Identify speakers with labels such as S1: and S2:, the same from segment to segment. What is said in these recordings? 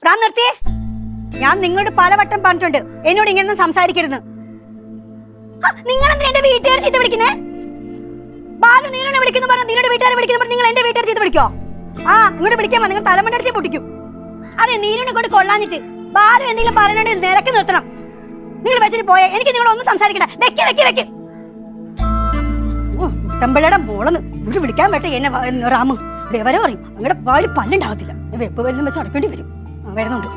S1: റാം നിർത്തിയേ. ഞാൻ നിങ്ങളോട് പലവട്ടം പറഞ്ഞിട്ടുണ്ട് എന്നോട് ഇങ്ങനൊന്നും സംസാരിക്കരുത്. നിങ്ങൾ എന്തിനാ എന്റെ വീട്ടുകാർ ചീത്ത വിളിക്കുന്നേ? ബാലു നീനെ വിളിക്കുന്നു പറഞ്ഞു, നിങ്ങളുടെ വീട്ടുകാരെ വിളിക്കുന്നു പറഞ്ഞു നിങ്ങൾ എന്റെ വീട്ടുകാർ ചീത്ത വിളിക്കോ? ഇങ്ങോട്ട് വിളിക്കാൻ നിങ്ങൾ തലമുണ്ടടിച്ച് പൊട്ടിക്കും. അതെ, നീനെ കൊണ്ട് കൊള്ളാഞ്ഞിട്ട് ബാലു എന്തെങ്കിലും പറയാനായിട്ട് നിരക്ക് നിർത്തണം. നിങ്ങൾ വെച്ചിട്ട് പോയേ, എനിക്ക് നിങ്ങളൊന്നും സംസാരിക്കണ്ട. വെക്ക് വെക്ക് വെക്ക്. തമ്പിളയുടെ മോളെന്ന് ഇവിടെ വിളിക്കാൻ പറ്റേ എന്നെ റാമു വിവരം പറയും. അങ്ങടെ വായിൽ പല്ലുണ്ടാവത്തില്ല. വെപ്പ് വല്ലതും വെച്ച് അടക്കേണ്ടി വരും. വരുന്നുണ്ട്.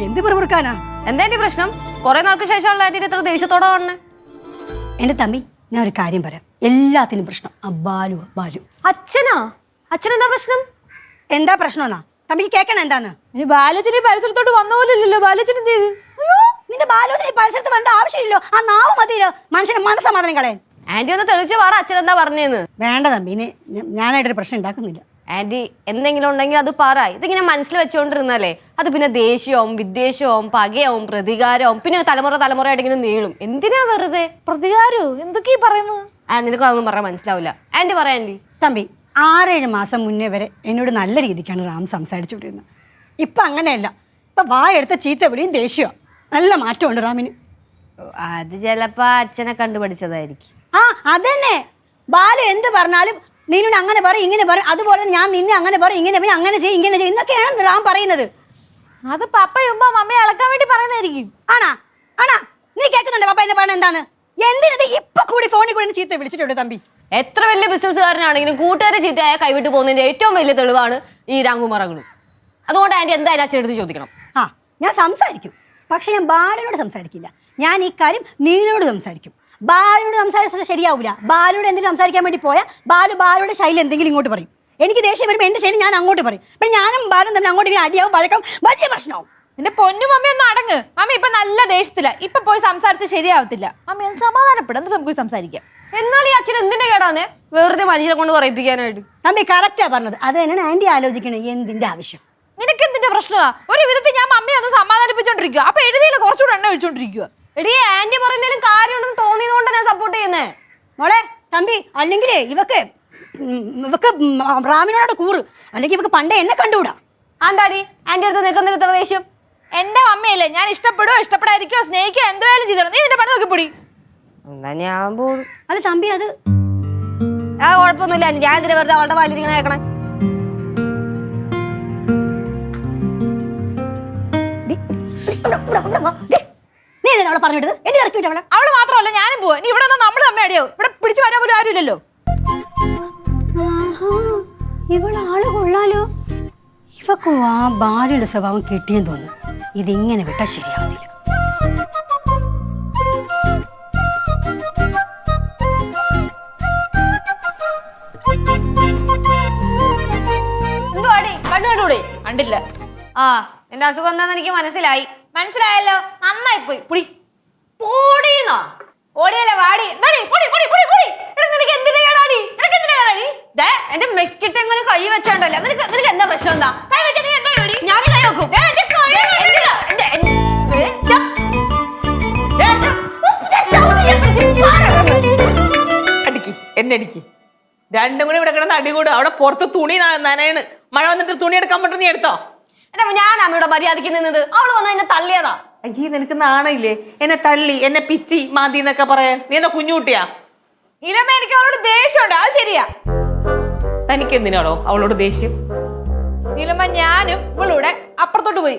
S1: എന്ത് പിറുപിറുക്കാനാ?
S2: എന്താ പ്രശ്നം? കുറെ നാൾക്ക് ശേഷമുള്ള എത്ര ദേഷ്യത്തോടെ വന്നേ?
S1: എന്റെ തമ്പി, ഞാൻ ഒരു കാര്യം പറയാം. എല്ലാത്തിനും പ്രശ്നം ബാലു. ബാലു
S2: അച്ഛനാ? അച്ഛനെന്താ പ്രശ്നം?
S1: എന്താ പ്രശ്നം തമ്പിക്ക് കേൾക്കണം എന്താന്ന്?
S3: ബാലോചന പരിസരത്തോട്ട് വന്ന പോലില്ലല്ലോ. ബാലോചന എന്ത് ചെയ്ത്?
S1: നിന്റെ ബാലോചന പരിസരത്ത് വരേണ്ട ആവശ്യമില്ലോ. ആ നാവ് മതിയല്ലോ മനുഷ്യനെ മനസ്സമാധാനം കളയാൻ.
S2: ആന്റി ഒന്ന് തെളിച്ച് പറ, അച്ഛനെന്താ പറഞ്ഞേന്ന്.
S1: വേണ്ട തമ്പി, ഇനി ഞാനായിട്ടൊരു പ്രശ്നം ഉണ്ടാക്കുന്നില്ല.
S2: ആന്റി എന്തെങ്കിലും ഉണ്ടെങ്കിൽ അത് പറ. ഇതിങ്ങനെ മനസ്സിൽ വെച്ചോണ്ടിരുന്നാലേ അത് പിന്നെ ദേഷ്യവും വിദ്വേഷവും പകയവും പ്രതികാരവും പിന്നെ തലമുറയായിട്ട് ഇങ്ങനെ നീളും. എന്തിനാ വെറുതെ
S3: പ്രതികാരവും എന്തൊക്കെയാ പറയുന്നു?
S2: നിനക്ക് അതൊന്നും പറയാൻ മനസ്സിലാവില്ല. ആന്റി പറ. ആന്റി
S1: തമ്പി, 6-7 മാസം മുന്നേ വരെ എന്നോട് നല്ല രീതിക്കാണ് റാം സംസാരിച്ചുകൊണ്ടിരുന്നത്. ഇപ്പൊ അങ്ങനെയല്ല. ഇപ്പൊ വായെടുത്ത ചീത്ത വിളിയും ദേഷ്യവും. നല്ല മാറ്റമുണ്ട് റാമിന്.
S2: അത് ചിലപ്പോ അച്ഛനെ കണ്ടുപഠിച്ചതായിരിക്കും.
S1: അതന്നെ. ബാലു എന്ത് പറഞ്ഞാലും നിന്നോട് അങ്ങനെ പറയും ഇങ്ങനെ പറയും, അതുപോലെ ഞാൻ നിന്നെ അങ്ങനെ പറയും ഇങ്ങനെ അങ്ങനെ ചെയ്യും ഇങ്ങനെ ചെയ്യും എന്നൊക്കെയാണ് റാം പറയുന്നത്.
S3: അത് പപ്പയും മമ്മയെ അളക്കാൻ വേണ്ടി പറയുന്നതായിരിക്കും.
S1: ആണാ നീ കേൾക്കുന്നുണ്ടോ പപ്പ എന്നെ പറഞ്ഞ എന്താന്ന്? എന്തിനത് ഇപ്പൊ കൂടി ഫോണിൽ കൂടി ചീത്ത വിളിച്ചിട്ടുണ്ട് തമ്പി.
S2: എത്ര വലിയ ബിസിനസ്സുകാരനാണെങ്കിലും കൂട്ടുകാരെ ചീത്തയായ കൈവിട്ട് പോകുന്നതിന്റെ ഏറ്റവും വലിയ തെളിവാണ് ഈ രാംകുമാറകളും. അതുകൊണ്ട് ആന്റി എന്തായാലും അച്ഛനെടുത്ത് ചോദിക്കണം.
S1: ഞാൻ സംസാരിക്കും, പക്ഷെ ഞാൻ ബാലുവിനോട് സംസാരിക്കില്ല. ഞാൻ ഈ കാര്യം നീനോട് സംസാരിക്കും. ബാലുവിനോട് സംസാരിച്ചത് ശരിയാവില്ല. ബാലുവിനോട് എന്തെങ്കിലും സംസാരിക്കാൻ വേണ്ടി പോയാൽ ബാലുയുടെ ശൈലി എന്തെങ്കിലും ഇങ്ങോട്ട് പറയും. എനിക്ക് ദേഷ്യം വരുമ്പോൾ എന്റെ ശൈലി ഞാൻ അങ്ങോട്ട് പറയും. പിന്നെ ഞാനും ബാലും തമ്മിൽ അങ്ങോട്ട് ഇങ്ങനെ അടിയാവും, വഴക്കം, വലിയ പ്രശ്നമാവും.
S3: എന്റെ പൊന്നു മമ്മി ഒന്ന് അടങ്ങ്. മമ്മി ഇപ്പൊ നല്ല ദേഷ്യത്തില്ല. ഇപ്പൊ പോയി സംസാരിച്ച് ശരിയാവത്തില്ല. മമ്മി ഒന്ന് സമാധാനപ്പെടും, എന്നിട്ട് നമുക്ക് സംസാരിക്കാം.
S2: എന്നാൽ ഈ അച്ഛൻ എന്തിന്റെ കേടാന്നേ വെറുതെ മനുഷ്യനെ കൊണ്ട് പറയിപ്പിക്കാനായിട്ട്?
S1: തമ്പി കറക്റ്റാ പറഞ്ഞത്. അത് തന്നെയാണ് ആന്റി ആലോചിക്കണേ. എന്തിന്റെ ആവശ്യം?
S3: നിനക്ക് എന്തിന്റെ പ്രശ്നമാ? ഒരു വിധത്തിൽ ഞാൻ മമ്മിയെ ഒന്ന് സമാധാനിപ്പിച്ചോണ്ടിരിക്കുക. അപ്പൊ എഴുതിയില്ല കുറച്ചുകൂടെ എണ്ണ ഒഴിച്ചോണ്ടിരിക്കുക.
S2: എടീ, ആന്റി പറയുന്നതിലും കാര്യമുണ്ടെന്ന് തോന്നിയതുകൊണ്ട് ഞാൻ സപ്പോർട്ട് ചെയ്യുന്നേ.
S1: മോളെ തമ്പി, അല്ലെങ്കിലേ ഇവക്ക് റാമിനോട് കൂറ്, അല്ലെങ്കിൽ ഇവക്ക് പണ്ടേ എന്നെ കണ്ടുകൂടാ.
S2: എന്താടി ആന്റി അടുത്ത് നിൽക്കുന്നതിന് ഇത്ര ദേഷ്യം?
S3: എന്റെ മമ്മിയല്ലേ, ഞാൻ ഇഷ്ടപ്പെടുവോ ഇഷ്ടപ്പെടാതിരിക്കോ സ്നേഹിക്കോ എന്തായാലും ചെയ്തോ. നീ നിന്റെ പണി നോക്കി പൊടി.
S2: എന്നാ ഞാൻ പോകും.
S1: അത് തമ്പി അത്
S2: കുഴപ്പമൊന്നുമില്ല. ഞാൻ എന്തിനാ വെറുതെ അവളുടെ വാലിരിക്കണ കേൾക്കണേ?
S1: നീ അവളെ പറഞ്ഞിട്ട് എന്തിനാ അവളെ?
S3: അവള് മാത്രമല്ല ഞാനും പോവാ. നീ ഇവിടെ നമ്മൾ തമ്മ അടിയാവും. ഇവിടെ പിടിച്ചു വരാൻ പോലും ആരുമില്ലല്ലോ.
S1: ഇവളാള് കൊള്ളാലോ. ഇവക്ക് ബാലുയുടെ സ്വഭാവം കിട്ടിയെന്ന് തോന്നുന്നു. ഇതിങ്ങനെ വിട്ടാൽ ശരിയാവത്തില്ല.
S2: എന്തുവാടി കണ്ണു കണ്ടൂടെ?
S3: കണ്ടില്ല.
S2: എന്റെ അസുഖം എന്താന്ന് എനിക്ക്
S3: മനസ്സിലായല്ലോ. നന്നായി പോയി. പുടി
S2: പോടീന്നാ.
S3: ഓടിയല്ലേ വാടി.
S2: നിനക്ക് എന്തിനാ കേടാടി? എന്റെ മെക്കിട്ട് എങ്ങനെ കൈ വെച്ചാണ്ടല്ലേ? നിനക്ക് എന്താ പ്രശ്നം? എന്താ
S3: കൈ വെച്ചാ നീ എന്തോ ചെയ്യും?
S2: ഞാൻ കൈ വെക്കും.
S4: എന്നടിക്ക് രണ്ടും കൂടി ഇവിടെ കിടന്ന് അടികൂടും. അവിടെ പുറത്ത് തുണി നനയണ്. മഴ വന്നിട്ട് തുണി എടുക്കാൻ പറ്റും. നീ എടുത്തോ?
S2: ഞാൻ അമ്മയുടെ മര്യാദക്ക് നിന്നത്. അവള് വന്ന് എന്നെ തള്ളിയതാ.
S4: അയ്യേ, നിനക്ക് നാണയില്ലേ? എന്നെ തള്ളി, എന്നെ പിച്ചി മാതി എന്നൊക്കെ പറയാൻ. നീ എന്താ കുഞ്ഞുകുട്ടിയാ?
S3: ഇലമ്മ, എനിക്ക് അവളോട് ദേഷ്യമുണ്ട്. അത് ശരിയാ.
S4: തനിക്ക് എന്തിനാണോ അവളോട് ദേഷ്യം?
S3: ഇലമ്മ, ഞാനും ഇവളൂടെ അപ്പുറത്തോട്ട് പോയി.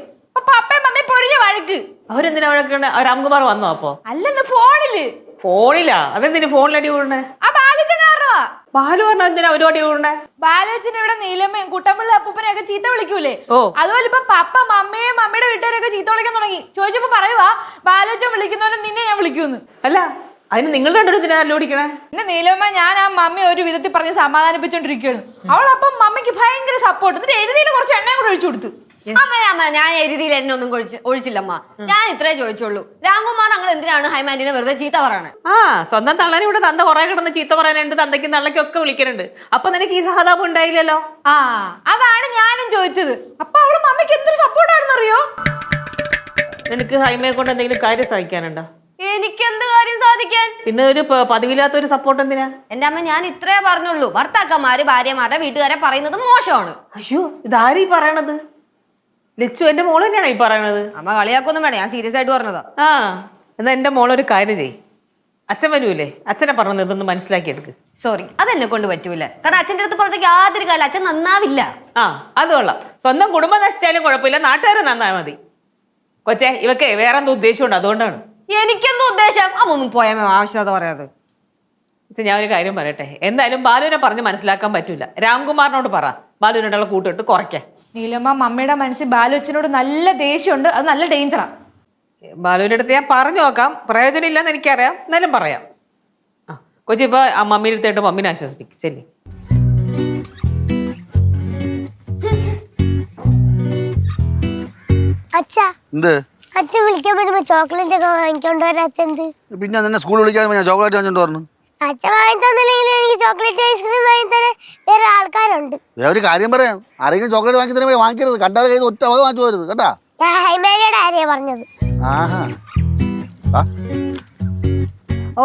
S3: പപ്പയും മമ്മയും പൊരിഞ്ഞ വഴക്ക്.
S4: അവരെന്തിനാ വഴക്കണേ? രാംകുമാർ വന്നോ? അപ്പൊ
S3: അല്ലെന്ന്
S4: ഫോണിലാ? അതെന്തിനാ ഫോണിലടി കൂടണേ? ബാലു പറഞ്ഞ എന്തിനാ ഒരു അടി കൂടണേ?
S3: ബാലോച്ചൻ ഇവിടെ നീലമ്മയും കുട്ടമ്പിള്ള അപ്പൂപ്പനെ ഒക്കെ ചീത്ത വിളിക്കൂലേ? അതുപോലെ ഇപ്പൊ പപ്പ മമ്മയും മമ്മിയുടെ വീട്ടുകാരൊക്കെ ചീത്ത വിളിക്കാൻ തുടങ്ങി. ചോദിച്ചപ്പോ പറയുവാ ബാലോച്ചൻ വിളിക്കുന്നവരെ നിന്നെ ഞാൻ വിളിക്കൂന്ന്.
S4: അല്ല, അതിന് നിങ്ങൾ രണ്ടു എന്തിനാ അല്ലോടിക്കണേ?
S3: പിന്നെ നീലമ്മ ഞാൻ ആ മമ്മി ഒരു വിധത്തിൽ പറഞ്ഞ് സമാധാനിപ്പിച്ചോണ്ടിരിക്കുകയാണ്. അവളപ്പം മമ്മിക്ക് ഭയങ്കര സപ്പോർട്ട്. എന്നിട്ട് എഴുതിയിൽ കുറച്ച് എണ്ണയും കൂടെ ഒഴിച്ചു കൊടുത്തു.
S2: അമ്മ ഞാൻ എഴുതിയിൽ എന്നെ ഒന്നും ഒഴിച്ചില്ലമ്മ. ഞാൻ ഇത്രേ ചോദിച്ചുള്ളൂ. രാംകുമാർ അങ്ങനെ എന്തിനാണ് ഹൈമാൻഡിനെ വെറുതെ ചീത്ത പറയണേ?
S4: സ്വന്തം തള്ളനെ ഇവിടെ തന്ത കുറെ കിടന്ന് ചീത്ത പറയാനുണ്ട്. തന്തയ്ക്കും തള്ളയ്ക്കും ഒക്കെ വിളിക്കുന്നുണ്ട്. അപ്പൊ നിനക്ക് ഈ സഹതാപം ഉണ്ടായില്ലല്ലോ.
S3: അതാണ് ഞാനും ചോദിച്ചത്. അപ്പൊ അവള് മമ്മിക്ക് എന്തൊരു സപ്പോർട്ടാണെന്ന് അറിയോ?
S4: നിനക്ക് ഹൈമയെ കൊണ്ട് എന്തെങ്കിലും കാര്യം സഹിക്കാനുണ്ടോ?
S2: എനിക്കെന്ത് കാര്യം സാധിക്കാൻ?
S4: പിന്നെ ഒരു പതിവില്ലാത്ത ഒരു സപ്പോർട്ട് എന്തിനാ?
S2: എന്റെ അമ്മ, ഞാൻ ഇത്രേ പറഞ്ഞുള്ളൂ. ഭർത്താക്കന്മാര് ഭാര്യമാരുടെ വീട്ടുകാരെ പറയുന്നത് മോശമാണ്.
S4: അയ്യോ, ഇതാരീ പറയണത്? ലച്ചു എന്റെ മോള് തന്നെയാണ് ഈ പറയണത്.
S2: അമ്മ കളിയാക്കൊന്നും വേണ്ട, ഞാൻ സീരിയസ് ആയിട്ട് പറഞ്ഞതാ.
S4: ആ, എന്നാ എന്റെ മോളൊരു കാര്യം ചെയ്. അച്ഛൻ വരൂലേ, അച്ഛനെ പറഞ്ഞത് ഇതൊന്ന് മനസ്സിലാക്കി എടുക്ക്.
S2: സോറി, അതെന്നെ കൊണ്ട് പറ്റൂല. കാരണം അച്ഛൻ്റെ അടുത്ത് പറഞ്ഞേക്ക് യാതൊരു കാലം അച്ഛൻ നന്നാവില്ല.
S4: ആ, അത് കൊള്ളാം. സ്വന്തം കുടുംബം നശിച്ചാലും കുഴപ്പമില്ല, നാട്ടുകാരെ നന്നായാൽ മതി. കൊച്ചേ, ഇവക്കേ വേറെ എന്തോ ഉദ്ദേശമുണ്ട്, അതുകൊണ്ടാണ്.
S2: എനിക്കെന്തോ ഉദ്ദേശം? അമ്മൊന്നും പോയാൽ ആവശ്യമില്ലാതെ പറയാതെ.
S4: ഞാൻ ഒരു കാര്യം പറയട്ടെ, എന്തായാലും ബാലുവിനെ പറഞ്ഞ് മനസ്സിലാക്കാൻ പറ്റൂല. രാംകുമാറിനോട് പറ ബാലുവിനോടുള്ള കൂട്ടിട്ട് കുറയ്ക്കാൻ.
S3: നീലമ്മ, മമ്മിയുടെ മനസ്സിൽ ബാലുച്ചനോട് നല്ല ദേഷ്യമുണ്ട്. അത് നല്ല ഡേഞ്ചറാ.
S4: ബാലുവിന്റെ അടുത്ത് ഞാൻ പറഞ്ഞു നോക്കാം, പ്രയോജനം ഇല്ലെന്ന് എനിക്കറിയാം, എന്നാലും പറയാം. ആ, കൊച്ചി ഇപ്പൊ ആ മമ്മീനെ അടുത്തായിട്ട് മമ്മീനെ ആശ്വസിപ്പിക്കും. ചെല്ലി.
S5: അച്ഛൻ വിളിക്കാൻ പറ്റുമ്പോ ചോക്ലേറ്റ് ഒക്കെ വാങ്ങിക്കൊണ്ട് വരാത്തെന്ത്?
S6: പിന്നെ നിന്നെ സ്കൂൾ വിളിക്കാൻ ഞാൻ ചോക്ലേറ്റ് വാങ്ങിച്ചോണ്ട് പറഞ്ഞു.
S5: അച്ഛൻ വാങ്ങി തന്നില്ലെങ്കിൽ എനിക്ക് ചോക്ലേറ്റ് ഐസ്ക്രീം വാങ്ങി തരാൻ വേറെ ആൾക്കാരുണ്ട്.
S6: ഒരു കാര്യം പറയാം, ആരെങ്കിലും ചോക്ലേറ്റ് വാങ്ങി തന്നെ വാങ്ങിക്കരുത്. കണ്ടാൽ കയ്യിൽ ഒറ്റ അവ വാങ്ങിച്ചു പോരുത് കേട്ടാ.
S5: ഞാൻ ഹൈമേനയുടെ കാര്യ പറഞ്ഞത്.
S6: ആഹാ.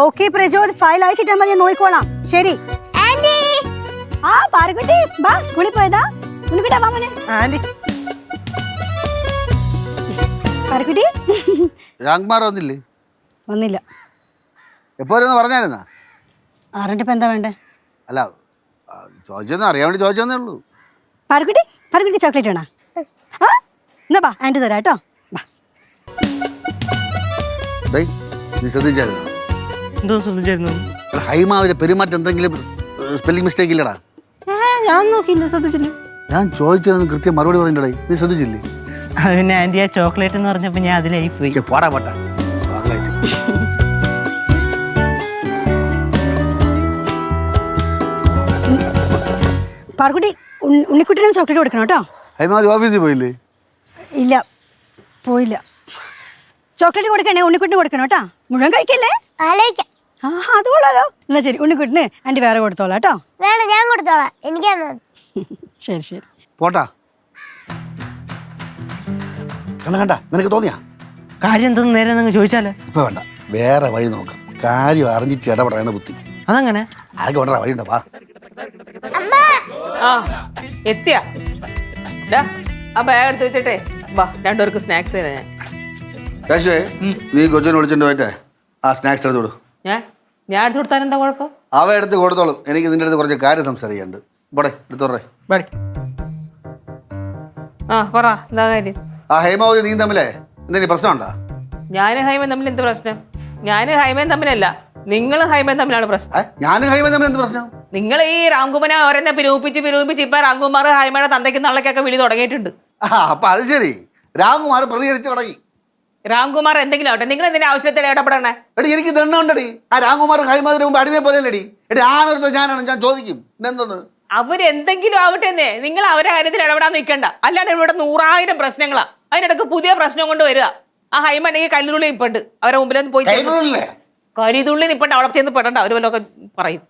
S1: ഓക്കെ പ്രജോദ്, ഫയൽ അയച്ചിട്ടാൽ മതി, നോക്കിക്കോളാം. ശരി.
S5: ആന്റി,
S1: ആ പാറക്കുട്ടി, ബാ, സ്കൂളിൽ പോയതാ? ഉണ്ണിക്കുട്ടാ, വാ മോനെ.
S4: ആന്റി,
S1: പാറക്കുട്ടി
S6: രാംകുമാർ വന്നില്ലേ?
S1: വന്നില്ല.
S6: എപ്പോഴൊന്ന് പറഞ്ഞായിരുന്നാ?
S1: ആറിന്റെ ഇപ്പൊ എന്താ വേണ്ടേ?
S6: അല്ല, ചോദിച്ചൊന്നും അറിയാൻ വേണ്ടി ചോദിച്ചതന്നേ ഉള്ളൂ.
S1: പാറക്കുട്ടി, പാറക്കുട്ടി ചോക്ലേറ്റ് വേണോ? ആ, എന്നാ ബാ, ആന്റി തരാം കേട്ടോ.
S6: നീ ശ്രദ്ധിച്ചായിരുന്നു?
S7: എന്തോ ശ്രദ്ധിച്ചായിരുന്നു?
S6: ഹൈമാവിന്റെ പെരുമാറ്റം എന്തെങ്കിലും സ്പെല്ലിംഗ് മിസ്റ്റേക്ക് ഇല്ലടാ?
S1: ഞാൻ നോക്കിയില്ല, ശ്രദ്ധിച്ചില്ല.
S6: ഞാൻ ചോദിച്ചതൊന്നും കൃത്യം മറുപടി പറയണ്ടേ? നീ ശ്രദ്ധിച്ചില്ലേ?
S7: അത് പിന്നെ ആന്റി ആ ചോക്ലേറ്റ് എന്ന് പറഞ്ഞപ്പോ ഞാൻ അതിലായി പോയി.
S6: പോടാ പോട്ടാ.
S1: പാറക്കുട്ടി, ഉണ്ണിക്കുട്ടിന് ചോക്ലേറ്റ് കൊടുക്കണം കേട്ടോ.
S6: ഹൈമാവതി ഓഫീസിൽ പോയില്ലേ?
S1: ഇല്ല, പോയില്ല. ചോക്ലേറ്റ് കൊടുക്കണേ, ഉണ്ണിക്കുട്ടിന് കൊടുക്കണം കേട്ടോ. മുഴുവൻ കഴിക്കല്ലേ?
S5: ആലോചിക്കാം.
S1: ആ, അത് കൊള്ളാലോ. എന്നാ ശരി, ഉണ്ണിക്കുട്ടിന് ആന്റി വേറെ കൊടുത്തോളാം കേട്ടോ.
S5: വേണം, ഞാൻ കൊടുത്തോളാം. എനിക്കാണ്.
S1: ശരി ശരി.
S6: പോട്ടാ. കണ്ട നിനക്ക് തോന്നിയാ?
S7: കാര്യം എന്തെന്ന് നേരെ നിങ്ങൾ ചോദിച്ചാലേ?
S6: ഇപ്പൊ വേണ്ട, വേറെ വഴി നോക്കാം. കാര്യം അറിഞ്ഞിട്ട് ഇടപെടാണ് ബുദ്ധി.
S7: അതങ്ങനെ?
S6: ആകെ വേണ്ട വഴിയുണ്ടോ? വാ.
S4: ആ എത്തിയാ? ആ ബാഗ് എടുത്ത് വെച്ചിട്ടേ വാ, രണ്ടുപേർക്ക് സ്നാക്സ് തരാം ഞാൻ.
S6: കാശുവേ, നീ കൊച്ചിനെ വിളിച്ചിട്ട് പോയിട്ടെ ആ സ്നാക്സ് എടുത്തോളൂ.
S4: ഞാൻ എടുത്ത് കൊടുത്താൽ എന്താ കുഴപ്പം?
S6: അവ എടുത്ത് കൊടുത്തോളും. എനിക്ക് നിന്റെ അടുത്ത് കുറച്ച് കാര്യം സംസാരിക്കാനുണ്ട്. പോടെ, എടുത്തോറേ.
S4: ആ പറ, എന്താ കാര്യം?
S6: ആ ഹൈമാവതി നീ തമ്മിലേ എന്തെങ്കിലും പ്രശ്നമുണ്ടോ?
S4: ഞാനും ഹൈമൻ തമ്മിൽ എന്ത് പ്രശ്നം? ഞാനും ഹൈമൻ തമ്മിലല്ല, നിങ്ങളും ഹൈമൻ തമ്മിലാണ് പ്രശ്നം.
S6: ഞാനും ഹൈമ തമ്മിൽ എന്ത് പ്രശ്നം?
S4: നിങ്ങൾ ഈ രാംകുമാരെ അവരെന്നെ പിരൂപിച്ച് ഇപ്പൊ രാംകുമാർ ഹൈമയുടെ തന്തയ്ക്ക് നള്ളക്കൊക്കെ വിളി തുടങ്ങിയിട്ടുണ്ട്.
S6: അപ്പൊ അത് ശരി, രാംകുമാർ പ്രതികരിച്ച് തുടങ്ങി.
S4: രാംകുമാർ എന്തെങ്കിലും ആവട്ടെ, നിങ്ങൾ എന്തിനാ ആവശ്യത്തിൽ ഇടപെടണേ?
S6: എടി എനിക്ക് ദണ്ണുണ്ടടി. ആ രാംകുമാർ ഹൈമാതിന് മുമ്പ് അടിമയെ പോലെയല്ലടി. എടി ആണൊരുത്തോ ഞാനാണ്, ഞാൻ ചോദിക്കും എന്തോന്ന്.
S4: അവരെന്തെങ്കിലും ആവട്ടെ എന്നേ, നിങ്ങൾ അവരെ കാര്യത്തിൽ ഇടപെടാൻ നിൽക്കണ്ട. അല്ലാണ്ട് ഇവിടെ 100,000 പ്രശ്നങ്ങളാ. അതിനിടക്ക് പുതിയ പ്രശ്നം കൊണ്ട് വരിക. ആ ഹൈമണെങ്കിൽ കല്ലുരുള്ളി നിപ്പുണ്ട്, അവരെ മുമ്പിലൊന്ന് പോയി കരിതുള്ളി നിപ്പണ്ട്, അവിടെ ചെന്ന് പെടണ്ട, അവർ വല്ലതൊക്കെ പറയും.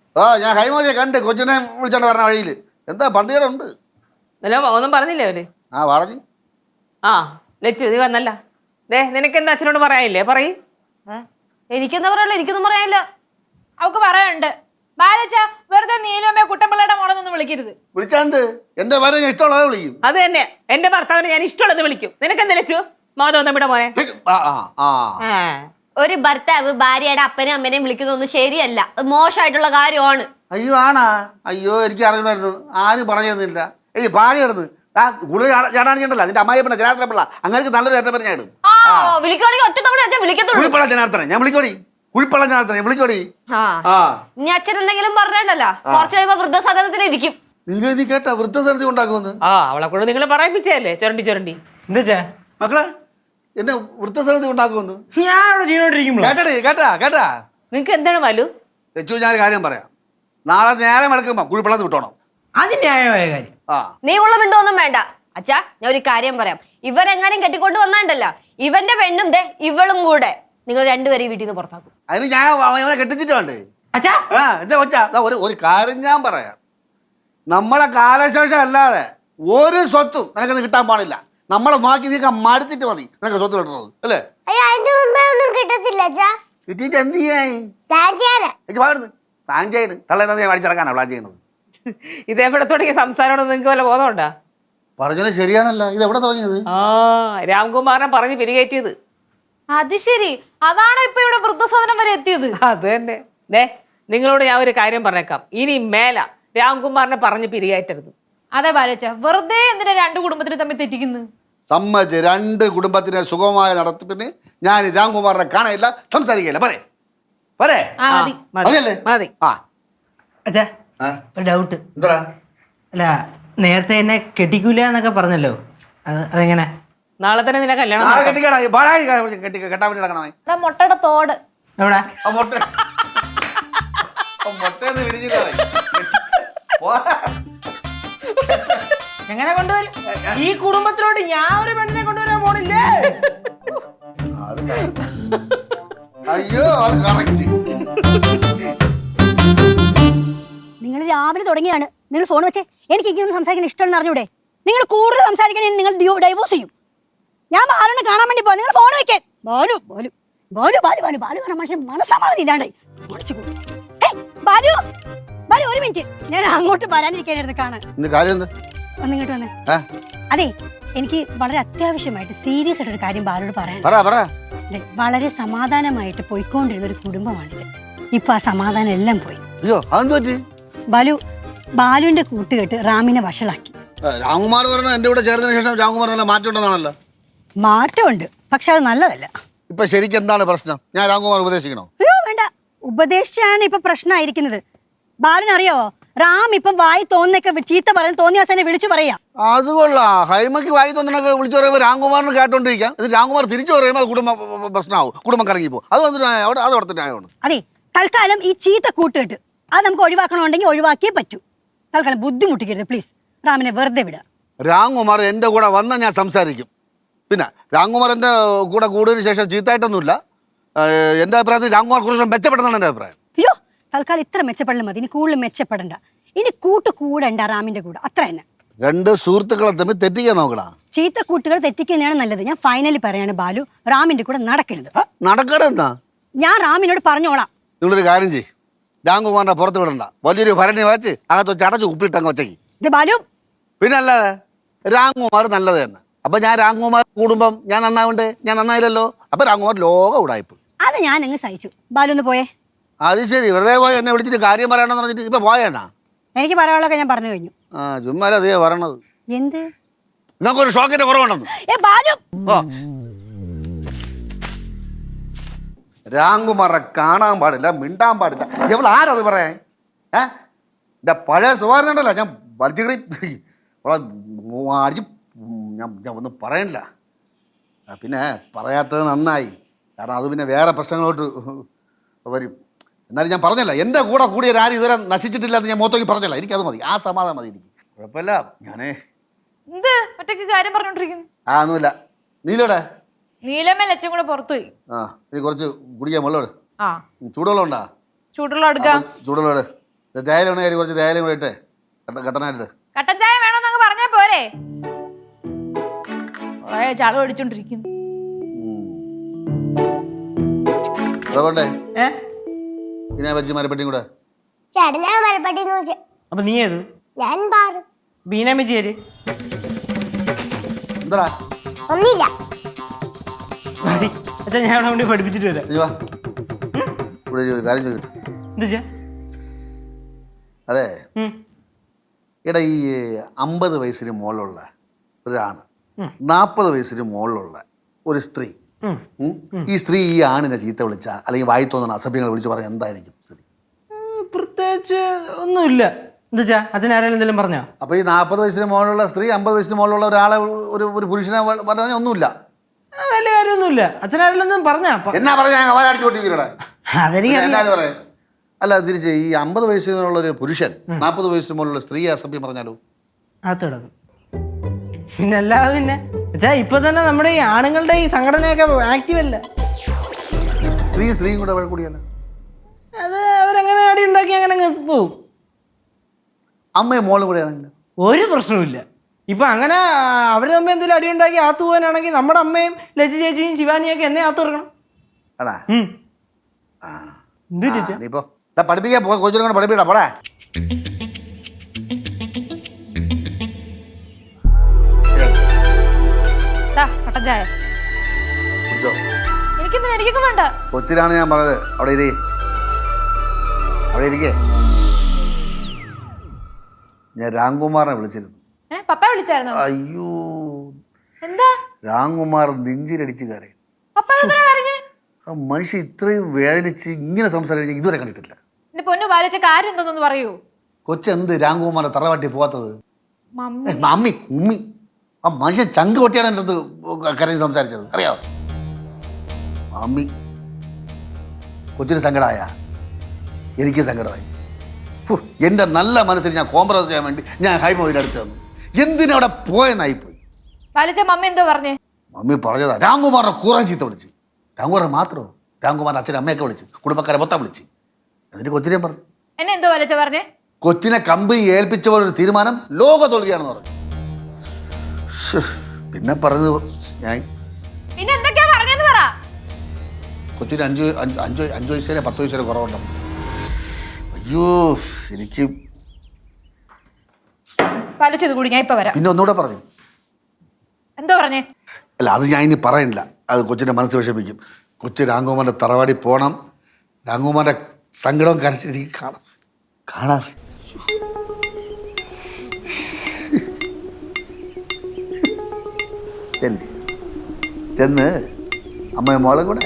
S6: ഞാൻ ഹൈമാതിയെ കണ്ട് കൊച്ചിനെ വിളിച്ചോണ്ട് പറഞ്ഞ വഴിയിൽ എന്താ പന്തികളുണ്ട്.
S4: ഒന്നും പറഞ്ഞില്ലേ അവര്?
S6: ആ പറഞ്ഞു.
S4: ആ ലച്ചു നീ വന്നല്ല. നിനക്ക് എന്താ അച്ഛനോട് പറയാനില്ലേ? പറയ്.
S2: എനിക്കെന്താ പറയാനുള്ള? എനിക്കൊന്നും പറയാനില്ല.
S3: അവക്ക് പറയാനുണ്ട്. ബാലച്ച, വെറുതെ നീലമ്മയെ കുട്ടമ്പിള്ളയുടെ മോളൊന്നും വിളിക്കരുത്.
S6: വിളിച്ചാണ്ട് എന്റെ പേരെ ഞാൻ ഇഷ്ടമുള്ളവരെ വിളിക്കും.
S4: അത് തന്നെ, എന്റെ ഭർത്താവിനെ ഞാൻ ഇഷ്ടമുള്ളത് വിളിക്കും. നിനക്കെന്താ ലച്ചു? മാധവൻ തമ്മിയുടെ മോനെ.
S2: ഒരു ഭർത്താവ് ഭാര്യയുടെ അപ്പനെയും അമ്മനെയും വിളിക്കുന്നതൊന്നും ശരിയല്ല. അത് മോശമായിട്ടുള്ള കാര്യമാണ്.
S6: അയ്യോ ആണാ? അയ്യോ എനിക്ക് അറിയണമായിരുന്നു, ആരും പറഞ്ഞു തന്നില്ല. എടി പാടി കിടന്ന് കൂടുതൽ ചേട്ടാണിച്ചണ്ടല്ലോ നിന്റെ അമ്മായിപ്പണ ജനാർദ്ദനപ്പിള്ള, അങ്ങനെ നല്ലൊരു ഏറ്റ പറഞ്ഞ
S2: വിളിക്കുകയാണെങ്കിൽ ഒറ്റ തവണ അച്ഛൻ വിളിക്കത്തുള്ളൂ.
S6: കുഴിപ്പള്ള ജനാർദ്ദനെ ഞാൻ വിളിക്കോടി. കുഴിപ്പള്ള ജനാർദ്ദനെ വിളിക്കോടി.
S2: ഇനി അച്ഛൻ എന്തെങ്കിലും പറഞ്ഞിട്ടല്ല, കുറച്ച് കഴിയുമ്പോ വൃദ്ധസദനത്തിലിരിക്കും.
S6: നീ കേട്ടാ വൃദ്ധസദനത്തിൽ ഉണ്ടാക്കുമെന്ന്?
S4: ആ അവളെ കൂടെ നിങ്ങൾ പറയിപ്പിച്ചല്ലേ ചുരണ്ടി.
S7: എന്താ
S6: മക്കളെ എന്നെ വൃദ്ധസദനത്തിൽ ഉണ്ടാക്കുമെന്ന്
S7: ഞാൻ അവിടെ ചെയ്തോണ്ടിരിക്കുമ്പോ
S6: കേട്ടാ.
S4: നിങ്ങക്ക് എന്താണ് വലു?
S6: തെച്ചു ഞാൻ കാര്യം പറയാം. നാളെ നേരം വിളക്കുമ്പോ കുഴിപ്പള്ളത്ത് വിട്ടോണം.
S7: അത് ന്യായമായ കാര്യം.
S2: നീ ഉള്ള മിണ്ടൊന്നും വേണ്ട അച്ഛാ. ഞാൻ ഒരു കാര്യം പറയാം. ഇവരെങ്ങാനും കെട്ടിക്കൊണ്ട് വന്നാണ്ടല്ല, ഇവന്റെ പെണ്ണും ദേ ഇവളും കൂടെ നിങ്ങൾ രണ്ടുപേരും വീട്ടിൽ നിന്ന് പുറത്താക്കും.
S6: അതിന് ഞാൻ അവനെ കെട്ടിച്ചിട്ട് വേണ്ടേ?
S7: അച്ഛാ
S6: എന്താ കൊച്ചാ, ഒരു കാര്യം ഞാൻ പറയാം. നമ്മളെ കാലശേഷം അല്ലാതെ ഒരു സ്വത്തും നിനക്കത് കിട്ടാൻ പാടില്ല. നമ്മളെ നോക്കി നീക്കാൻ മടുത്തിട്ട് മതി നിനക്ക് സ്വത്ത് കിട്ടുന്നത്, അല്ലേ?
S5: അയ്യോ, അതിന്റെ മുമ്പേ ഒന്നും കിട്ടത്തില്ല അച്ഛാ.
S6: കിട്ടിയിട്ട് എന്ത് ചെയ്യായി
S5: പ്ലാൻ ചെയ്യാനാ.
S6: പാടുന്നു പ്ലാൻ ചെയ്യുന്നു തള്ളേന്നത് ഞാൻ പഠിച്ചിറക്കാനാണ് പ്ലാൻ ചെയ്യുന്നത്.
S4: ഇതെവിടെ തുടങ്ങിയ സംസാരമാണെന്ന് നിങ്ങൾക്ക് വല്ല ബോധമുണ്ടോ?
S6: പറഞ്ഞത് ശരിയാണല്ലോ. ഇത് എവിടെ തുടങ്ങിയത്?
S4: ആ രാംകുമാറിനെ പറഞ്ഞ് പിരികേറ്റിയത്.
S3: അത് ശരി, അതാണ് ഇപ്പൊ ഇവിടെ വൃദ്ധസദനം വരെ എത്തിയത്.
S4: അത് തന്നെ. നിങ്ങളോട് ഞാൻ ഒരു കാര്യം പറഞ്ഞേക്കാം, ഇനി മേല രാംകുമാറിനെ പറഞ്ഞ് പിരികേറ്റരുത്.
S3: അതെ ബാലച്ച, വെറുതെ എന്തിനാ രണ്ട് കുടുംബത്തിനെ തമ്മിൽ തെറ്റിക്കുന്നത്?
S6: സമ്മതിച്ച് 2 കുടുംബത്തിനെ സുഖമായ നടത്തിപ്പിന് ഞാൻ രാംകുമാറിനെ കാണാനില്ല, സംസാരിക്കില്ല. പറയേ പറയേ
S3: ആ മതി.
S6: അതല്ലേ
S4: മതി.
S6: ആ
S7: അച്ഛാ
S6: ആ?
S7: ഒരു ഡൗട്ട്.
S6: എന്താ
S7: അല്ല നേരത്തെ എന്നെ കെട്ടിക്കൂല എന്നൊക്കെ പറഞ്ഞല്ലോ, അതെങ്ങനെ?
S4: നാളെ തന്നെ നിന്നെ കല്യാണം
S6: നാളെ
S4: നടത്താം.
S6: കെട്ടിക്കണം, പാടായി കെട്ടാൻ വേണ്ടി നടക്കണമേ.
S3: ഇവിടെ മുട്ടയുടെ തോട്.
S7: എവിടെ?
S6: ആ മുട്ട മുട്ടയൊന്ന് വിരിഞ്ഞില്ല.
S7: എങ്ങനെ കൊണ്ടുവരും? ഈ കുടുംബത്തിലോട്ട് ഞാൻ ഒരു പെണ്ണിനെ കൊണ്ടുവരാൻ പോണില്ലേ?
S6: അയ്യോ അത് കറക്റ്റ്.
S1: നിങ്ങൾ രാവിലെ തുടങ്ങിയാണ്. നിങ്ങൾ ഫോൺ വെച്ചേ. എനിക്ക് ഇങ്ങനെയൊന്നും സംസാരിക്കാൻ ഇഷ്ടമെന്ന് അറിഞ്ഞൂടെ? നിങ്ങൾ കൂടുതൽ സംസാരിക്കണേ നിങ്ങൾ ഡൈവോഴ്സ് ചെയ്യും. ഞാൻ ബാലുവിനെ കാണാൻ വേണ്ടി പോവാ. നിങ്ങൾ ഫോൺ വെക്കാൻ. ബാലു ബാലു ബാലു ബാലു ബാലു ബാലു കാണാൻ മനുഷ്യൻ മനസ്സമാധാനം ഇല്ലാണ്ടായി. ബാലു ബാലു ഒരു മിനിറ്റ്, ഞാൻ അങ്ങോട്ട് വരാനിരിക്കാനായിരുന്നു കാണാൻ. ഒന്ന് ഇങ്ങോട്ട് വന്നേ. അതെ, എനിക്ക് വളരെ അത്യാവശ്യമായിട്ട് സീരിയസ് ആയിട്ടൊരു കാര്യം ബാലുവോട് പറയാൻ. വളരെ സമാധാനമായിട്ട് പോയിക്കൊണ്ടിരുന്ന ഒരു കുടുംബമാണിത്. ഇപ്പൊ ആ സമാധാനം എല്ലാം പോയി. ബാലു ബാലുവിന്റെ കൂട്ടുകെട്ട് റാമിനെ വഷളാക്കി.
S6: രാംകുമാർ പറഞ്ഞ എന്റെ കൂടെ ചേർന്നതിന് ശേഷം രാംകുമാർ നല്ല മാറ്റം ഉണ്ടെന്നാണല്ലോ.
S1: മാറ്റമുണ്ട്, പക്ഷെ അത് നല്ലതല്ല.
S6: ഇപ്പൊ ശരിക്കും എന്താണ് പ്രശ്നം? ഞാൻ രാംകുമാർ ഉപദേശിക്കണോ?
S1: അയ്യോ വേണ്ട, ഉപദേശിച്ചാണ് ഇപ്പൊ പ്രശ്നമായിരിക്കുന്നത്. ബാലുവിനറിയാവോ, റാം ഇപ്പം വായി തോന്നൊക്കെ ചീത്ത പറയാൻ തോന്നിയ അവസാനം വിളിച്ചു പറയാ.
S6: അത് കൊള്ളാം. ഹൈമയ്ക്ക് വായി തോന്നണൊക്കെ വിളിച്ചു പറയുമ്പോൾ രാംകുമാറിന് കേട്ടോണ്ടിരിക്കാം. ഇത് രാംകുമാർ തിരിച്ചു പറയുമ്പോൾ അത് കുടുംബ പ്രശ്നമാവും, കുടുംബം കറങ്ങിപ്പോ. അത് വന്നിട്ട് അവിടെ അത് അവിടെ തന്നെ ആയതുകൊണ്ട്.
S1: അതെ, തൽക്കാലം ഈ ചീത്ത കൂട്ടുകെട്ട് അത് നമുക്ക് ഒഴിവാക്കണമെന്നുണ്ടെങ്കിൽ ഒഴിവാക്കിയേ പറ്റൂ. തൽക്കാലം ബുദ്ധിമുട്ടിക്കരുത് പ്ലീസ്. റാമിനെ വെറുതെ വിടുക.
S6: രാംകുമാർ എൻ്റെ കൂടെ വന്നാൽ ഞാൻ സംസാരിക്കും. പിന്നെ രാംകുമാർ എൻ്റെ കൂടെ കൂടുതലിന് ശേഷം ചീത്തായിട്ടൊന്നുമില്ല. എൻ്റെ അഭിപ്രായത്തിൽ രാംകുമാർ കുറച്ച് മെച്ചപ്പെടുന്നതാണ് എൻ്റെ അഭിപ്രായം.
S1: അയ്യോ, തൽക്കാലം ഇത്ര മെച്ചപ്പെടലും മതി. ഇനി കൂടുതൽ മെച്ചപ്പെടണ്ട. ഇനി കൂടണ്ട റാമിന്റെ കൂടെ, അത്ര തന്നെ.
S6: 2 സുഹൃത്തുക്കളെ തമ്മിൽ തെറ്റിക്കാൻ നോക്കടാ.
S1: ചീത്ത കൂട്ടുകൾ തെറ്റിക്കുന്നതാണ് നല്ലത്. ഞാൻ ഫൈനലി പറയാണ്, ബാലു റാമിന്റെ കൂടെ നടക്കരുത്.
S6: നടക്കടെന്നാ
S1: ഞാൻ റാമിനോട് പറഞ്ഞോളാം.
S6: നിങ്ങളൊരു കാര്യം ചെയ്യ്, രാംകുമാറിനെ പുറത്ത് വിടണ്ട. വലിയൊരു ഭരണി വെച്ച് അകത്ത് വെച്ച് അടച്ച് ഉപ്പിട്ടങ്ങ് ഒച്ചയ്ക്ക്.
S1: ഇത് ബാലു,
S6: പിന്നെ അല്ലാതെ രാംകുമാർ നല്ലത് തന്നെ. അപ്പൊ ഞാൻ രാംകുമാർ കുടുംബം ഞാൻ നന്നാവണ്ടേ? ഞാൻ നന്നായില്ലല്ലോ. അപ്പൊ രാംകുമാർ ലോക ഉടായിപ്പ്.
S1: അത് ഞാൻ അങ്ങ് സഹിച്ചു. ബാലു ഒന്ന് പോയേ.
S6: അത് ശരി, വെറുതെ പോയി എന്നെ വിളിച്ചിട്ട് കാര്യം പറയണമെന്ന് പറഞ്ഞിട്ട് ഇപ്പൊ പോയെന്നാ?
S1: എനിക്ക് പറയാനുള്ളതൊക്കെ ഞാൻ പറഞ്ഞു കഴിഞ്ഞു.
S6: ചുമ്മാ അതേ പറയണത്.
S1: എന്ത്?
S6: നമുക്കൊരു ഷോക്കിന്റെ കുറവുണ്ടെന്ന്.
S1: ബാലു,
S6: രാംകുമാറെ കാണാൻ പാടില്ല, മിണ്ടാൻ പാടില്ല. ഇവൾ ആരത് പറയാൻ? എൻ്റെ പഴയ സ്വഭാവം ഉണ്ടല്ലോ, ഞാൻ വലിച്ചുകറി അടിച്ച് ഞാൻ ഒന്നും പറയണില്ല. പിന്നെ പറയാത്തത് നന്നായി, കാരണം അത് പിന്നെ വേറെ പ്രശ്നങ്ങളോട്ട് വരും. എന്നാലും ഞാൻ പറഞ്ഞല്ല, എൻ്റെ കൂടെ കൂടിയൊരാരും ഇതുവരെ നശിച്ചിട്ടില്ല എന്ന് ഞാൻ മുഖത്തോക്കി പറഞ്ഞല്ല. എനിക്കത് മതി, ആ സമാധാനം മതി എനിക്ക്. കുഴപ്പമില്ല. ഞാനേ
S3: എന്ത് ഒറ്റയ്ക്ക് കാര്യം പറഞ്ഞോണ്ടിരിക്കുന്നു?
S6: ഒന്നുമില്ല. നീലോടെ
S3: നീലമ്മ ലച്ചും കൂടെ പുറത്തുപോയി.
S6: ഇനി കുറച്ച് കുടിക്കാൻ വെള്ളം.
S3: ആ,
S6: ചൂടുവെള്ളം ഉണ്ടാ?
S3: ചൂടുള്ള എടുക്കാം.
S6: ചൂടുവെള്ളം ദേഹം കയറി കുറച്ച് ദേഹം കൂടെ ഇട്ടേ കട്ടനായിട്ട്.
S3: കട്ടൻ ചായ വേണമെന്നങ്ങ് പറഞ്ഞാ പോരെ? ചാള അടിച്ചോണ്ടിരിക്കുന്നു.
S6: പിന്നെ വെച്ച് മരപ്പെട്ടിയും കൂടെ.
S5: ചേട്ടനാ മരപ്പട്ടിന്ന് വിളിച്ചേ.
S7: അപ്പൊ നീ ഏത്?
S5: ഞാൻ പാറു.
S7: ബീനാമിച്ചേര്
S6: എന്താ?
S5: ഒന്നില്ല.
S7: അച്ഛാ ഞാൻ അവിടെ വേണ്ടി പഠിപ്പിച്ചിട്ട് വരാം.
S6: കാര്യം ചോദിക്കട്ടെ.
S7: എന്താ?
S6: അതെ, എടാ ഈ 50 വയസ്സിന് മുകളിലുള്ള ഒരാണ്, 40 വയസ്സിന് മുകളിലുള്ള ഒരു സ്ത്രീ, ഈ സ്ത്രീ ഈ ആണിനെ ചീത്ത വിളിച്ച അല്ലെങ്കിൽ വായി തോന്നുന്ന അസഭ്യങ്ങൾ വിളിച്ച് പറഞ്ഞാൽ എന്തായിരിക്കും സ്ഥിതി?
S7: പ്രത്യേകിച്ച് ഒന്നുമില്ല. എന്താ അച്ഛൻ ആരെങ്കിലും എന്തെങ്കിലും പറഞ്ഞോ?
S6: അപ്പൊ ഈ 40 വയസ്സിന് മുകളിലുള്ള സ്ത്രീ 50 വയസ്സിന് മുകളിലുള്ള ഒരാളെ ഒരു പുരുഷനെ പറഞ്ഞാൽ ഒന്നുമില്ല,
S7: വലിയ കാര്യമൊന്നുമില്ല. അച്ഛൻ ആരെങ്കിലും പറഞ്ഞാ
S6: എന്നാ പറഞ്ഞ അടിച്ചോട്ടിരിക്കണേ?
S7: അതെനിക്ക്
S6: പറയാം. അല്ല തിരിച്ച് ഈ 50 വയസ്സിനുള്ള ഒരു പുരുഷൻ 40 വയസ്സിന് മുകളിലുള്ള സ്ത്രീയെ അസഭ്യം പറഞ്ഞാലോ?
S7: അകത്ത് കിടക്കും. പിന്നെ അല്ലാതെ പിന്നെ അച്ഛാ ഇപ്പൊ തന്നെ നമ്മുടെ ഈ ആണുങ്ങളുടെ ഈ സംഘടനയൊക്കെ ആക്റ്റീവ് അല്ല.
S6: സ്ത്രീയും കൂടെ കൂടിയല്ല,
S7: അത് അവരങ്ങനെ അടി ഉണ്ടാക്കി അങ്ങനെ അങ്ങ് പോവും.
S6: അമ്മയും മോളും കൂടെ ആണെങ്കിൽ
S7: ഒരു പ്രശ്നവുമില്ല. ഇപ്പൊ അങ്ങനെ അവർ തമ്മിൽ എന്തെങ്കിലും അടി ഉണ്ടാക്കി ആത്തു പോകാനാണെങ്കിൽ നമ്മുടെ അമ്മയും ലജി ചേച്ചിയും ശിവാനിയൊക്കെ എന്നെ ആത്തു ഇറക്കണം.
S6: ആടാ നീ പോ പഠിപ്പിക്കാൻ പോ, കൊച്ചിനെ കൊണ്ട് പഠിപ്പിക്കടാ പോടാ.
S3: കട്ടൻ ചായ
S6: കുടിച്ചോ.
S3: എനിക്കൊക്കെ വേണ്ട.
S6: കൊച്ചിനാണ് ഞാൻ പറഞ്ഞത്. അവിടെ ഇരിക്കേ. ഞാൻ രാംകുമാറിനെ വിളിച്ചിരുന്നു.
S3: പപ്പ വിളിച്ചായിരുന്നോ?
S6: അയ്യോ,
S3: എന്താ
S6: രാംകുമാർ നെഞ്ചിലടിച്ച് കയറി.
S3: പപ്പ എന്തിനാ കരഞ്ഞേ?
S6: ആ മനുഷ്യൻ ഇത്രയും വേദനിച്ച് ഇങ്ങനെ സംസാരിച്ച് ഇതുവരെ കണ്ടിട്ടില്ല.
S3: എന്റെ പൊന്നു ബാലിച്ച കാര്യം എന്തോന്നു പറയൂ.
S6: കൊച്ചെന്ത് രാംകുമാറിന്റെ തറവാട്ടി പോകാത്തത്?
S3: മമ്മി
S6: മമ്മി ഉമ്മി ആ മനുഷ്യൻ ചങ്ക് പൊട്ടിയാണ് എൻ്റെ അടുത്ത് കരഞ്ഞ് സംസാരിച്ചത്, അറിയാമോ? മമ്മി കൊച്ചിന് സങ്കടമായ, എനിക്ക് സങ്കടമായി. എൻ്റെ നല്ല മനസ്സിൽ ഞാൻ കോംപ്രമൈസ് ചെയ്യാൻ വേണ്ടി ഞാൻ ഹൈമോദിൻ്റെ അടുത്ത് വന്നു. എന്തിനവിടെ പോയെന്നായിപ്പോയി.
S3: ബാലിച്ച മമ്മി എന്തോ പറഞ്ഞേ?
S6: മമ്മി പറഞ്ഞതാ രാംകുമാറിനെ കുറേ ചീത്ത വിളിച്ച്. രാംകുമാറിനെ മാത്രമോ, രാംകുമാറിൻ്റെ അച്ഛനും അമ്മയൊക്കെ വിളിച്ച്, കുടുംബക്കാരെ മൊത്തം വിളിച്ച്. എന്നിട്ട് കൊച്ചിനെ പറഞ്ഞു.
S3: എന്നെ എന്തോ ബാലിച്ച പറഞ്ഞേ?
S6: കൊച്ചിനെ കമ്പി ഏൽപ്പിച്ച പോലൊരു തീരുമാനം ലോക തോൽവിയാണെന്ന് പറഞ്ഞു. പിന്നെ പറഞ്ഞത് ഞാൻ
S3: പിന്നെ എന്തൊക്കെയാ പറഞ്ഞെന്ന് പറ.
S6: കൊച്ചിന് 5 വയസ്സ് വരെ 10 വയസ്സ് വരെ കുറവുണ്ടെന്ന്. അയ്യോ എനിക്ക്
S3: ബാലിച്ചത് കൂടി ഞാൻ ഇപ്പൊ വരാം.
S6: പിന്നെ ഒന്നുകൂടെ പറഞ്ഞു.
S3: എന്തോ പറഞ്ഞേ?
S6: അല്ല അത് ഞാൻ ഇനി പറയണില്ല, അത് കൊച്ചിൻ്റെ മനസ്സ് വിഷമിക്കും. കൊച്ചു രാംകുമാറിൻ്റെ തറവാടി പോകണം. രാംകുമാറിൻ്റെ സങ്കടവും കരച്ചിട്ട് കാണാതെ ചെന്ന് അമ്മയും മോളെ കൂടെ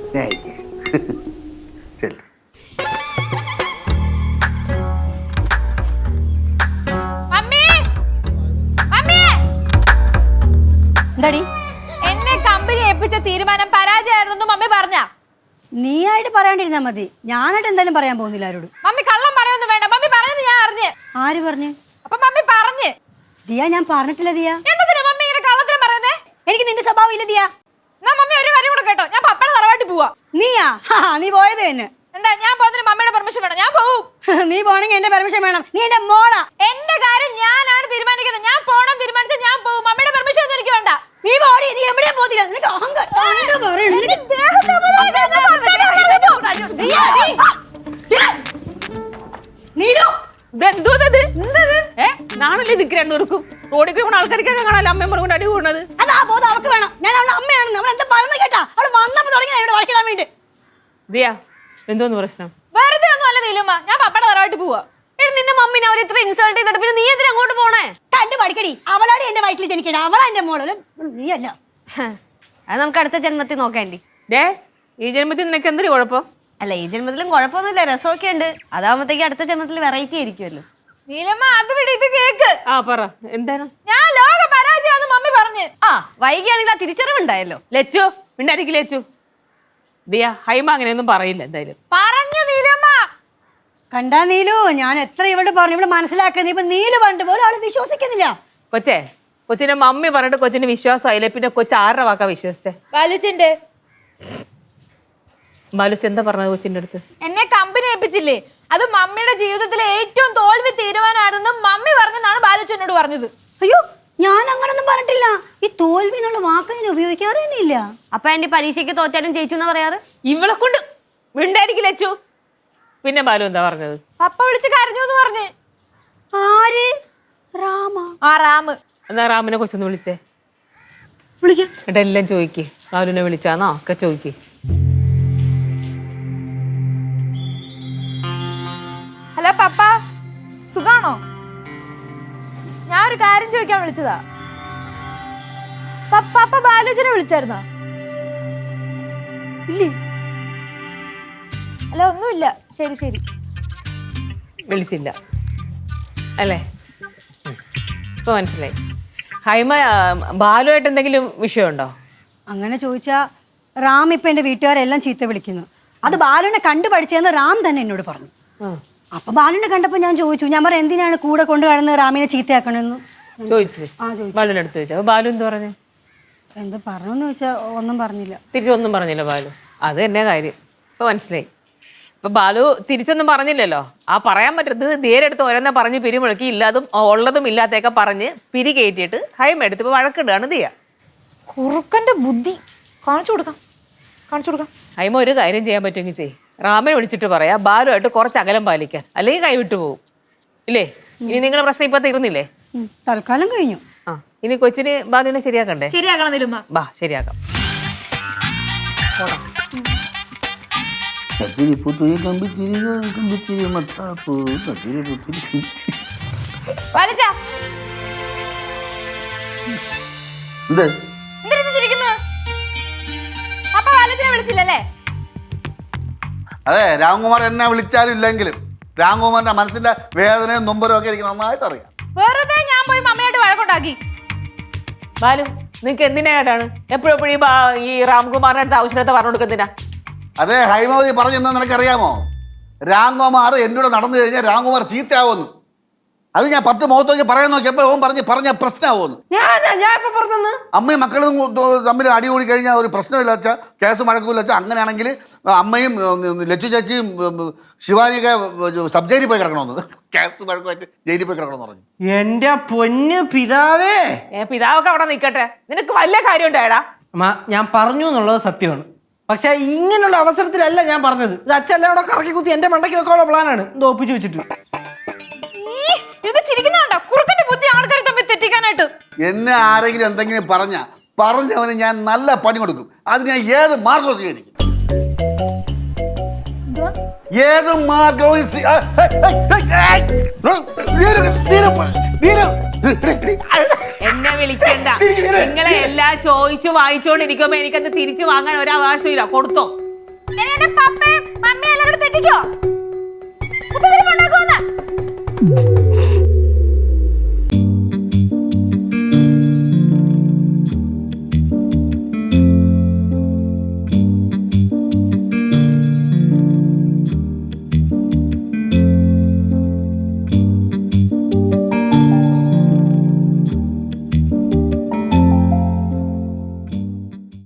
S6: സ്നേഹിക്കുക. ചെല്ലു.
S1: എന്താടി
S3: എന്നെ കമ്പനി ഏൽപ്പിച്ച തീരുമാനം പരാജയമായിരുന്നു മമ്മി പറഞ്ഞ?
S1: നീയായിട്ട് പറയാണ്ടിരുന്നാ മതി, ഞാനായിട്ട് എന്തായാലും പറയാൻ പോകുന്നില്ല ആരോടും.
S3: മമ്മി കള്ളം പറയൊന്നും വേണ്ട. മമ്മി പറഞ്ഞത് ഞാൻ അറിഞ്ഞ്.
S1: ആര് പറഞ്ഞു?
S3: അപ്പൊ മമ്മി പറഞ്ഞ്.
S1: ദിയ ഞാൻ പറഞ്ഞിട്ടില്ല. ദിയ
S3: എന്തിനാ മമ്മി ഇങ്ങനെ കള്ളത്തിനും പറയുന്നേ?
S1: എനിക്ക് നിന്റെ സ്വഭാവം ഇല്ല ദിയ.
S3: എന്നാ മമ്മി ഒരു കാര്യം കൂടെ കേട്ടോ, ഞാൻ പപ്പയുടെ തറവാട്ടി പോവാ.
S1: നീയാ? നീ പോയത് തന്നെ.
S3: എന്താ ഞാൻ പോകുന്നതിന് മമ്മിയുടെ പെർമിഷൻ വേണം? ഞാൻ പോവും.
S1: നീ പോണെങ്കിൽ എന്റെ പെർമിഷൻ വേണം. നീ എന്റെ മോളാ.
S3: എന്റെ കാര്യം ഞാനാണ് തീരുമാനിക്കുന്നത്. ഞാൻ പോണം തീരുമാനിച്ചാൽ ഞാൻ പോവും. മമ്മിയുടെ പെർമിഷൻ ഒന്നും എനിക്ക് വേണ്ട.
S1: നീ പോടി, നീ എവിടെയാ പോത്തില്ല. നിനക്ക് അഹങ്കാരം.
S4: നാണല്ലേ നിക്ക് രണ്ടുപേർക്കും? റോഡിൽ കൂടെ ആൾക്കാർക്കൊക്കെ കാണാൻ അമ്മയും പറഞ്ഞുകൊണ്ട് അടി കൂടുന്നത്.
S1: അതാ ബോധം അവൾക്ക് വേണം. ഞാൻ അവളുടെ അമ്മയാണ്. അവൾ എന്താ പറയുന്നത് കേട്ടാ? അവൾ വന്നപ്പോ തുടങ്ങി ഇവിടെ വഴക്കിടാൻ വേണ്ടി.
S4: ദിയ എന്തോന്ന് പ്രശ്നം?
S3: വെറുതെ ഒന്നും അല്ല നീലുമ്മ, ഞാൻ പപ്പയുടെ തറവാട്ടി പോവാ.
S2: നിന്റെ മമ്മിനെ അവർ ഇത്ര ഇൻസൾട്ട് ചെയ്തിട്ട് പിന്നെ നീ എന്തിനാ അങ്ങോട്ട് പോണേ?
S1: കണ്ടു പഠിക്കടി. അവളാണ് എന്റെ വയറ്റിൽ ജനിക്കണ. അവളാ എന്റെ മോള്, നീയല്ല.
S2: അത് നമുക്ക് അടുത്ത ജന്മത്തിൽ നോക്കാം ആന്റി.
S4: ഈ ജന്മത്തിൽ നിനക്ക് എന്തൊരു കുഴപ്പം?
S2: അല്ല ഈ ജന്മത്തിലും കുഴപ്പമൊന്നുമില്ല, രസമൊക്കെ ഉണ്ട്. അതാവുമ്പത്തേക്ക് അടുത്ത ജന്മത്തിൽ വെറൈറ്റി ആയിരിക്കുമല്ലോ.
S3: നീലമ്മ അത് വിട്, ഇത് കേക്ക്.
S4: പറ എന്താണ്?
S3: ഞാൻ ലോക പരാജയാന്ന് മമ്മി പറഞ്ഞ്.
S2: വൈകിയാണെങ്കിൽ ആ തിരിച്ചറിവുണ്ടായല്ലോ.
S4: ലച്ചു മിണ്ടായിരിക്കും. ലച്ചു ദിയ ഹൈമ അങ്ങനെയൊന്നും പറയില്ല എന്തായാലും.
S3: പറഞ്ഞു നീലമ്മ.
S1: കണ്ടാ നീലു, ഞാൻ എത്ര ഇവിടെ പറഞ്ഞു, ഇവിടെ മനസ്സിലാക്കുന്നത്. ഇപ്പൊ നീല് പറഞ്ഞിട്ട് പോലും ആള് വിശ്വസിക്കുന്നില്ല.
S4: കൊച്ചിന്റെ മമ്മി പറഞ്ഞിട്ട് കൊച്ചിന് വിശ്വാസമായില്ലേ, പിന്നെ കൊച്ചു ആരുടെ വാക്കാ വിശ്വസിച്ചേ?
S3: ബാലുച്ചന്റെ.
S4: ബാലുച്ച് എന്താ പറഞ്ഞത് കൊച്ചിന്റെ അടുത്ത്?
S3: എന്നെ കമ്പനി ഏൽപ്പിച്ചില്ലേ, അത് മമ്മിയുടെ ജീവിതത്തിലെ ഏറ്റവും തോൽവി തീരുമാനമാണെന്ന് മമ്മി പറഞ്ഞെന്നാണ് ബാലുച്ചനോട് പറഞ്ഞത്.
S1: അയ്യോ, ഞാൻ അങ്ങനൊന്നും പറഞ്ഞിട്ടില്ല. ഈ തോൽവി എന്നുള്ള വാക്ക് ഞാൻ ഉപയോഗിക്കാറ് തന്നെ ഇല്ല.
S2: അപ്പൊ എന്റെ പരീക്ഷയ്ക്ക് തോറ്റാലും ജയിച്ചു എന്നാ പറയാറ്.
S4: ഇവളെ കൊണ്ട് മിണ്ടായിരിക്കും ലച്ചു. പിന്നെ ബാലു എന്താ പറഞ്ഞത്?
S3: പപ്പ വിളിച്ച് കരഞ്ഞു എന്ന് പറഞ്ഞ്.
S1: ആര്? രാമ.
S3: ആ റാമ്.
S4: എന്നാ റാമിനെ കൊച്ചൊന്ന് വിളിച്ചേ.
S1: വിളിക്കാം.
S4: എന്നിട്ട് എല്ലാം ചോദിക്ക്. ബാലുവിനെ വിളിച്ചാന്നോ ഒക്കെ ചോദിക്ക്.
S3: ഹലോ പപ്പ, സുഖാണോ? ഞാൻ ഒരു കാര്യം ചോദിക്കാൻ വിളിച്ചതാ. പപ്പ ബാലുച്ചനെ വിളിച്ചായിരുന്നോ? ഇല്ലേ? അല്ല ഒന്നുമില്ല. ശരി ശരി.
S4: വിളിച്ചില്ല അല്ലേ? ഇപ്പൊ മനസ്സിലായി. ഹൈമ ബാലുവായിട്ട് എന്തെങ്കിലും വിഷയമുണ്ടോ?
S1: അങ്ങനെ ചോദിച്ചാ റാം ഇപ്പൊ എന്റെ വീട്ടുകാരെല്ലാം ചീത്ത വിളിക്കുന്നു. അത് ബാലുവിനെ കണ്ടു പഠിച്ചതെന്ന് റാം തന്നെ എന്നോട് പറഞ്ഞു. അപ്പൊ ബാലുവിനെ കണ്ടപ്പോ ഞാൻ ചോദിച്ചു, ഞാൻ പറയാം എന്തിനാണ് കൂടെ കൊണ്ടു കിടന്ന് റാമിനെ ചീത്തയാക്കണെന്ന്
S4: ചോദിച്ചു. ബാലുവിന്റെ അടുത്ത് ചോദിച്ചു. അപ്പൊ ബാലു എന്ത് പറഞ്ഞു?
S1: എന്ത് പറഞ്ഞെന്ന് ചോദിച്ചാ ഒന്നും പറഞ്ഞില്ല.
S4: തിരിച്ചൊന്നും പറഞ്ഞില്ല ബാലു. അത് തന്നെ കാര്യം. ഇപ്പൊ മനസ്സിലായി. ഇപ്പൊ ബാലു തിരിച്ചൊന്നും പറഞ്ഞില്ലല്ലോ. ആ പറയാൻ പറ്റരുത് നേരെടുത്ത് ഓരോന്നെ പറഞ്ഞ് പിരിമുഴക്കി ഇല്ലാതും ഉള്ളതും ഇല്ലാത്തൊക്കെ പറഞ്ഞ് പിരി കയറ്റിയിട്ട് ഹൈമ എടുത്ത് ഇപ്പൊ വഴക്കിടുകയാണ് ദിയ.
S3: കുറുക്കന്റെ ബുദ്ധി കാണിച്ചു കൊടുക്കാം. കാണിച്ചു കൊടുക്കാം.
S4: ഹൈമ ഒരു കാര്യം ചെയ്യാൻ പറ്റുമെങ്കിൽ ചെയ്. റാമനെ വിളിച്ചിട്ട് പറയാ ബാലുമായിട്ട് കുറച്ച് അകലം പാലിക്കാൻ, അല്ലെങ്കിൽ കൈവിട്ടു പോകും. ഇല്ലേ? ഇനി നിങ്ങളുടെ പ്രശ്നം ഇപ്പൊ തീർന്നില്ലേ?
S1: തൽക്കാലം കഴിഞ്ഞു.
S4: ആ ഇനി കൊച്ചിന് ബാലുവിനെ ശരിയാക്കണ്ടേ?
S3: ശരിയാക്കണം നിലുമ്മ.
S4: ബാ ശരിയാക്കാം.
S3: ബാലുച്ച
S6: എന്ത്
S3: എന്തിനാ ചിരിക്കുന്നത്? പപ്പ ബാലുച്ചനെ വിളിച്ചില്ലല്ലേ?
S6: അതെ, രാംകുമാർ എന്നെ വിളിച്ചാലും ഇല്ലെങ്കിലും രാംകുമാറിന്റെ മനസ്സിന്റെ വേദനയും നൊമ്പരും ഒക്കെ എനിക്ക് നന്നായിട്ട് അറിയാം.
S3: വെറുതെ ഞാൻ പോയി മമ്മയായിട്ട് വഴക്കുണ്ടാക്കി.
S4: ബാലു നിനക്ക് എന്തിനായിട്ടാണ് എപ്പോഴും ഈ രാംകുമാറിന്റെ അടുത്ത് ആവശ്യമില്ലാത്ത പറഞ്ഞു കൊടുക്കുന്നതിനാ?
S6: അതെ, ഹൈമവതി പറഞ്ഞെന്ന് നിനക്കറിയാമോ? രാംകുമാർ എന്നോട് നടന്നു കഴിഞ്ഞാൽ രാംകുമാർ ചീത്തയാവുമെന്ന്. അത് ഞാൻ 10 മുഖത്ത് നോക്കി പറയാൻ നോക്കിയപ്പോൾ ഓൻ പറഞ്ഞ പ്രശ്നമാവുമെന്ന്.
S7: ഞാൻ ഇപ്പൊ പറഞ്ഞെന്ന്
S6: അമ്മയും മക്കളും തമ്മിൽ അടി കൂടി കഴിഞ്ഞാൽ ഒരു പ്രശ്നമില്ല വെച്ചാൽ, കേസ് മഴക്കൂല വെച്ചാൽ, അങ്ങനെയാണെങ്കിൽ അമ്മയും ലച്ചു ചേച്ചിയും ശിവാനിയൊക്കെ സബ് ജയിലിൽ പോയി കിടക്കണമെന്ന്, കേസ് മഴക്കുമായിട്ട് ജയിലിൽ പോയി കിടക്കണമെന്ന് പറഞ്ഞു.
S7: എന്റെ പൊന്ന് പിതാവേ.
S4: പിതാവൊക്കെ അവിടെ നിൽക്കട്ടെ, നിനക്ക് വലിയ കാര്യം ഉണ്ടായടാ.
S7: അമ്മ, ഞാൻ പറഞ്ഞു എന്നുള്ളത് സത്യമാണ്. പക്ഷെ ഇങ്ങനെയുള്ള അവസരത്തിലല്ല ഞാൻ പറഞ്ഞത്. ഇത് അച്ഛൻ അവിടെ കറക്കി കുത്തി എന്റെ മണ്ടയ്ക്ക് വെക്കാനുള്ള പ്ലാനാണ്. ഇത് ഒപ്പിച്ചു വെച്ചിട്ട്
S3: ഇത് ചിരിക്കുന്നുണ്ടോ? കുറുക്കന്റെ ബുദ്ധി ആൾക്കാർ തമ്മിൽ തെറ്റിക്കാനായിട്ട്.
S6: എന്നെ ആരെങ്കിലും എന്തെങ്കിലും പറഞ്ഞവന് ഞാൻ നല്ല പണി കൊടുക്കും. അത് ഞാൻ ഏത് മാർഗവും സ്വീകരിക്കും. ഏത് മാർഗവും
S4: എന്നെ വിളിക്കണ്ട. നിങ്ങളെ എല്ലാം ചോദിച്ചു വായിച്ചോണ്ടിരിക്കുമ്പോ എനിക്കത് തിരിച്ചു വാങ്ങാൻ ഒരു അവകാശമില്ല. കൊടുത്തോ?
S3: എന്റെ പപ്പയും മമ്മിയും എല്ലാവരും തെറ്റിക്കോ?